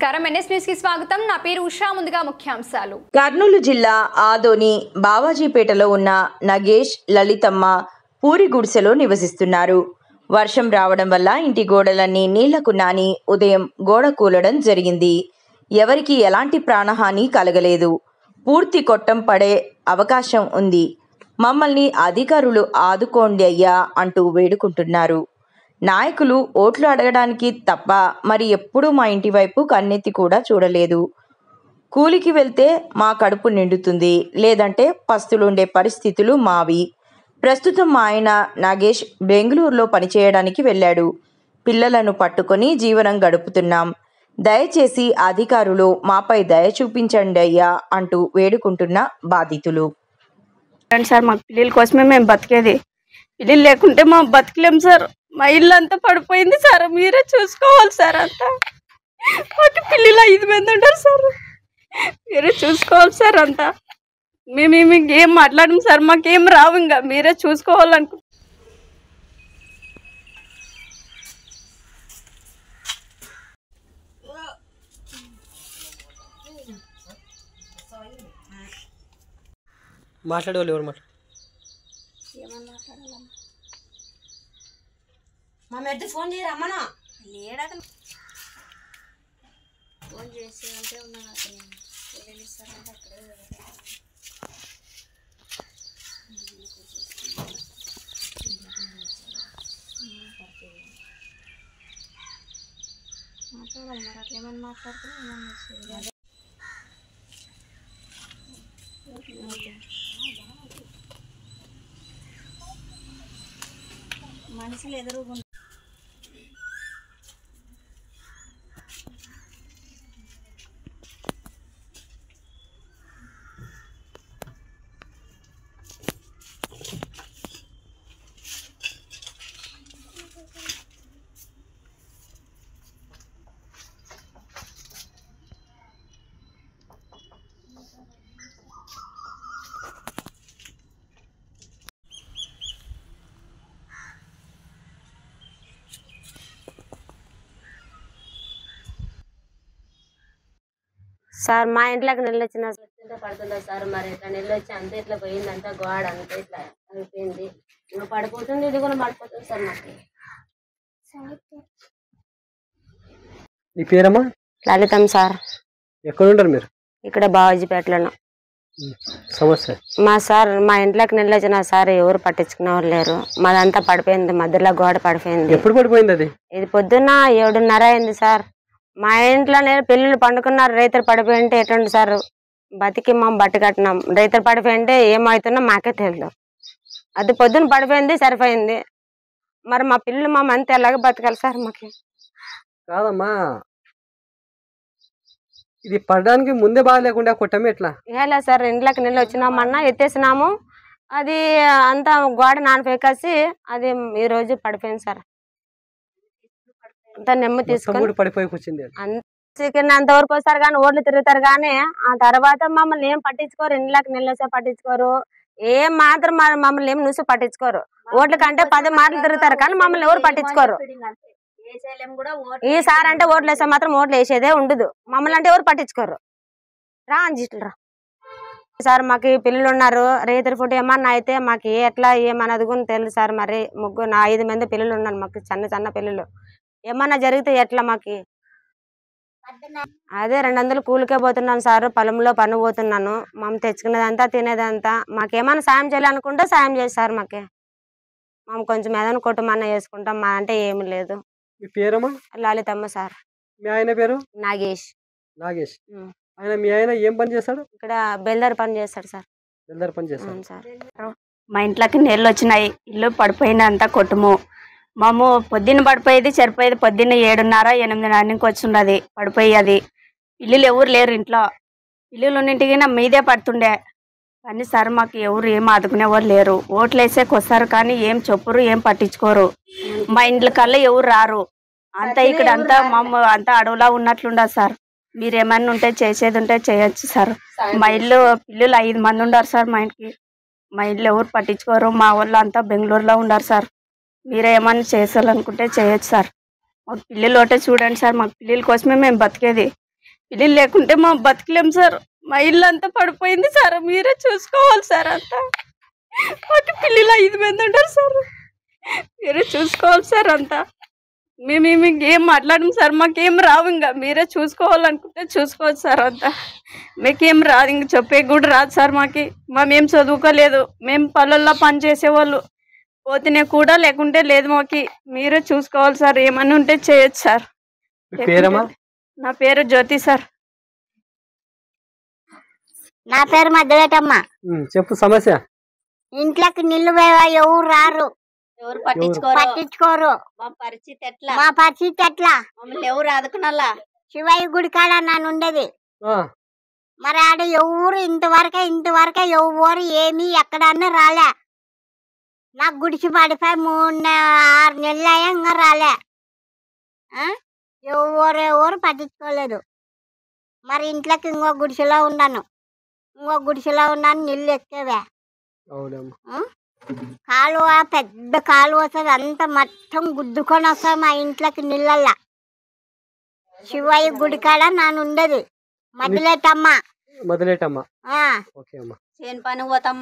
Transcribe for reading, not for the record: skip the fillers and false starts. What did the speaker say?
నమస్కారం NS news కి స్వాగతం నా పేరు ఉషా ముందుగా ముఖ్యాంశాలు కర్నూలు జిల్లా ఆదోని బావాజీపేటలో ఉన్న నగేష్ లలితమ్మ పూరి గుడిసెలో నివసిస్తున్నారు. వర్షం రావడం వల్ల ఇంటి గోడలన్నీ నీళ్లకు నాని ఉదయం గోడ కూలడం జరిగింది. ఎవరికి ఎలాంటి ప్రాణహాని కలగలేదు. పూర్తి కొట్టం పడే అవకాశం ఉంది. మమ్మల్ని అధికారులు ఆదుకోండి అయ్యా అంటూ వేడుకుంటున్నారు. నాయకులు ఓట్లు అడగడానికి తప్ప మరి ఎప్పుడూ మా ఇంటి వైపు కన్నెత్తి కూడా చూడలేదు. కూలికి వెళ్తే మా కడుపు నిండుతుంది, లేదంటే పస్తులుండే పరిస్థితులు మావి. ప్రస్తుతం మా ఆయన నాగేష్ బెంగళూరులో పనిచేయడానికి వెళ్ళాడు. పిల్లలను పట్టుకొని జీవనం గడుపుతున్నాం. దయచేసి అధికారులు మాపై దయ చూపించండి అయ్యా అంటూ వేడుకుంటున్న బాధితులు. సార్ మాకు పిల్లల కోసమే మేము బతికేది. పిల్లలు లేకుంటే మా బతికలేం సార్. మా ఇల్లు అంతా పడిపోయింది సార్. మీరే చూసుకోవాలి సార్. అంతా మాకు పిల్లలు 5 మంది ఉంటారు సార్. మీరే చూసుకోవాలి సార్. అంతా మేము ఏం మాట్లాడము సార్. మాకేం రావు, ఇంకా మీరే చూసుకోవాలనుకో. మాట్లాడేవాళ్ళు ఎవరు మా మెద్దు ఫోన్ చేయరా అమ్మనా లేడా ఫోన్ చేసి అంటే ఉన్నా ఇస్తారంటే అక్కడే మాట్లాడాలి మరి. అట్లా ఏమన్నా మాట్లాడుతున్నా మనుషులు ఎదురుగా సార్ మా ఇంట్లోకి నెల్లు వచ్చిన పడుతుందా సార్. మరి ఇట్లా నెల్లు వచ్చి అంతే ఇట్లా పోయింది, అంతా గోడ అంతా ఇట్లా అయిపోయింది. ఇంకా పడిపోతుంది, ఇది కూడా పడిపోతుంది సార్. మాకు మీ పేరమ్మా? లలితం సార్. ఎక్కడ ఉంటారు మీరు? ఇక్కడ బావాజీపేటలో. సమస్య మా సార్ మా ఇంట్లోకి నెల్లు వచ్చిన సార్ ఎవరు పట్టించుకునే వాళ్ళు లేరు. మాదంతా పడిపోయింది, మధ్యలో గోడ పడిపోయింది. ఎప్పుడు పడిపోయింది అది? ఇది పొద్దున్న 7:30 అయింది సార్. మా ఇంట్లో నేను పిల్లలు పండుకున్నారు. రైతులు పడిపోయింటే ఎటువంటి సార్ బతికి మేము బట్టి కట్టినాం. రైతులు పడిపోయింటే ఏమవుతున్నా మాకే తెలియదు. అది పొద్దున్న పడిపోయింది, సరిపోయింది. మరి మా పిల్లలు మా మంత ఎలాగ బతకాలి సార్? మాకు కాదమ్మా, ఇది పడడానికి ముందే బాగా లేకుండా కొట్టమే ఎట్లా? ఎలా సార్, ఇంట్లోకి నీళ్ళు వచ్చినామన్నా ఎత్తేసినాము. అది అంతా గోడ నానిపోయి అది ఈ రోజు పడిపోయింది సార్. అంతా నెమ్మ తీసుకొని పడిపోయి కూర్చుంది. అంతవరకు వస్తారు కానీ ఓట్లు తిరుగుతారు కానీ ఆ తర్వాత మమ్మల్ని ఏం పట్టించుకోరు. ఇంట్లోకి నీళ్ళు వస్తే పట్టించుకోరు. ఏం మాత్రం మమ్మల్ని ఏం చూసి పట్టించుకోరు. ఓట్ల కంటే 10 మాటలు తిరుగుతారు కానీ మమ్మల్ని ఎవరు పట్టించుకోరు. ఈసారి అంటే ఓట్లు వేస్తే మాత్రం ఓట్లు వేసేదే ఉండదు. మమ్మల్ని అంటే ఎవరు పట్టించుకోరు. రా అంజిట్లు రా సార్. మాకు పిల్లలు ఉన్నారు. రైతుల ఫుడ్ ఏమన్నా అయితే మాకు ఎట్లా ఏమన్నది కూడా తెలుసు సార్. మరి 5 మంది పిల్లలు ఉన్నారు మాకు, చిన్న పిల్లలు. ఏమన్నా జరిగితే ఎట్లా మాకు? అదే 200 కూలికే పోతున్నాను సార్. పొలంలో పని పోతున్నాను. మేము తెచ్చుకునేదంతా తినేదంతా. మాకేమన్నా సాయం చేయాలనుకుంటే సాయం చేస్తారు. మాకే మేము కొంచెం ఏదైనా కుటుంబాన్ని వేసుకుంటాం. మా అంటే ఏమి లేదు. మీ పేరమ్మా? లలితమ్మ సార్. మీ ఆయన పేరు? నాగేష్. నాగేష్. మీ ఆయన ఏం పని చేస్తాడు? ఇక్కడ బెల్దార్ పని చేస్తాడు సార్. బెల్దార్ పని చేస్తాడు సార్. మా ఇంట్లోకి నీళ్ళు వచ్చినాయి. ఇల్లు పడిపోయింది, అంతా కొట్టుము. మాము పొద్దున్న పడిపోయేది, సరిపోయేది పొద్దున్న 7:30 8:30 వచ్చిండది పడిపోయేది. పిల్లలు ఎవరు లేరు ఇంట్లో. పిల్లలు ఉన్నింటికి మీదే పడుతుండే కానీ సార్ మాకు ఎవరు ఏం ఆదుకునేవారు లేరు. ఓట్లు వేసేకి వస్తారు కానీ ఏం చెప్పురు, ఏం పట్టించుకోరు. మా ఇంట్లో కల్లా ఎవరు రారు. అంతా ఇక్కడ అంతా అంతా అడవులా ఉన్నట్లుండదు సార్. మీరు ఏమన్నా ఉంటే చేసేది ఉంటే చేయొచ్చు సార్. మా ఇల్లు పిల్లలు 5 మంది ఉన్నారు సార్. మా ఇంటికి మా ఇల్లు ఎవరు పట్టించుకోరు. మా వాళ్ళు అంతా బెంగళూరులో ఉన్నారు సార్. మీరే ఏమన్నా చేసాలనుకుంటే చేయొచ్చు సార్. మాకు పిల్లలు ఒకటే చూడండి సార్. మాకు పిల్లల కోసమే మేము బతికేది. పిల్లలు లేకుంటే మా బతకలేం సార్. మా ఇల్లు అంతా పడిపోయింది సార్. మీరే చూసుకోవాలి సార్. అంతా మాకు పిల్లలు 5 మంది ఉంటారు సార్. మీరే చూసుకోవాలి సార్. అంతా మేము ఏం మాట్లాడము సార్. మాకేం రావు. ఇంకా మీరే చూసుకోవాలనుకుంటే చూసుకోవచ్చు సార్. అంతా మీకేం రాదు. ఇంక చెప్పే కూడా రాదు సార్. మేమేం చదువుకోలేదు. మేము పల్లెల్లో పని చేసేవాళ్ళు. పోతేనే కూడా లేకుంటే లేదు. మాకు మీరే చూసుకోవాలి సార్. ఏమన్నా ఉంటే చేయొచ్చు సార్. నా పేరు జ్యోతి సార్. నా పేరు మధ్యవేటమ్మ. చెప్పు సమస్య. ఇంట్లోకి నీళ్లు ఎవరు రారు, ఎవరు పట్టించుకోరు. మా పరిస్థితి ఎట్లా? ఎవరు ఆదుకున్నలా? శివయ్య గుడి కాడ నన్ను ఉండేది. మరి ఆడ ఎవరు ఇంతవరకే ఎవరు ఏమి ఎక్కడన్నా రాలే. నాకు గుడిసి పడిపోయి 3-6 నెలలు అయ్యంగా రాలే. ఎవరు పట్టించుకోలేదు. మరి ఇంట్లోకి ఇంకో గుడిసెలో ఉన్నాను. నీళ్ళు ఎక్కేవే. కాలువ పెద్ద కాలువ వస్తుంది. అంత మొత్తం గుద్దుకొని వస్తాయి మా ఇంట్లోకి నీళ్ళల్లా. శివయ్య గుడి కాడ నాను ఉండేది. మదిలేటమ్మ. మదిలేటమ్మ. చేను పని పోతాం.